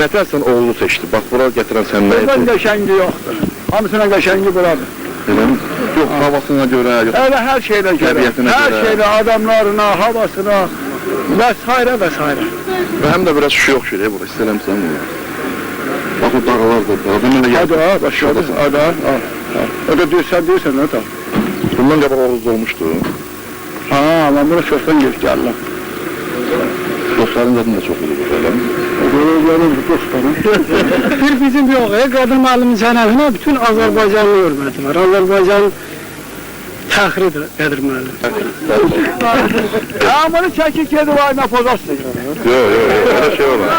Nətər sən oğlu seçdi? Bax, bura gətirən sən nə Buradan etdin? qəşəngi yoxdur. Hamısına qəşəngi buradır. Elə mi? Yox, havasına görə, yox. Elə hər şeylə görə. Təbiətinə Hər görə. şeylə, adamlarına, havasına və s. və s. Və həm də biraz şüşü yoxdur, bura istələmsən bunu. Bax, o dağlar da, adam elə Hadi ha, başladı. Hadi ha. O da deyirsən, ne tam. Bundan qabaq Oğuz olmuşdu. Ha, ama bura çoxdan gəlirlər. Dostların zadın da çox idi bu, elə mi? Görürlər dostlarım. Bir bizim yok, kadın müəllimin sənəfinə bütün Azərbaycanlı hörməti var. Azərbaycan təxridir Qədir müəllim. Ha, bunu çəkik gedib ayına pozasın. Yox, elə şey olar.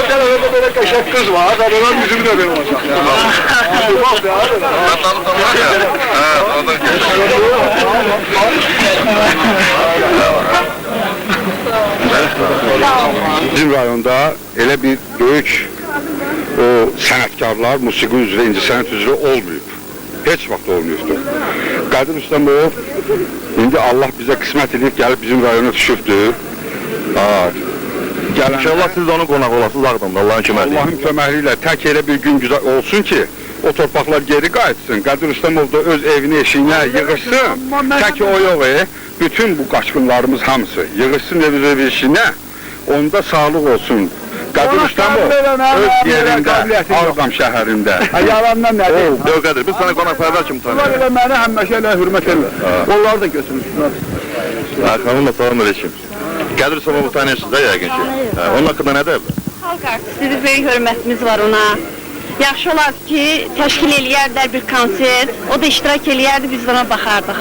Telefonda böyle kaşak kız var, adamın yüzümü de benim olacak. Bak ya, Bizim rayonda elə bir böyük o sənətkarlar musiqi üzrə, incəsənət üzrə olmayıb. Heç vaxt olmayıbdır. Qədir İstanbul indi Allah bizə qismət edib gəlib bizim rayona düşübdür. İnşallah siz də onun qonaq olasınız Ağdamda, Allah'ın köməkliyi. Allah'ın köməkliyi tək elə bir gün güzel olsun ki, o torpaqlar geri qayıtsın. Qədir İstanbul'da öz evini, eşiyinə yığışsın. Tək o yox, bütün bu qaçqınlarımız hamısı yığışsın evi eşiyinə. Onda sağlıq olsun. Qədir İstanbul öz yerində, Ağdam şəhərində. yalandan ne değil. Yox Qədir, biz sana qonaqpərvər kimi Bunlar tanıyırıq. elə mənə həmməşə elə hürmət edirlər. Onları da götürmüşsünlər. Xanımla salam aleyküm. Qədir İstanbul'u tanıyırsınız da yəqin ki. Onun haqqında nə deyirlər? Xalq artistidir, böyük hörmətimiz var ona. Yaxşı olar ki, təşkil eləyərlər bir konsert, o da iştirak eləyərdi, biz ona baxardıq.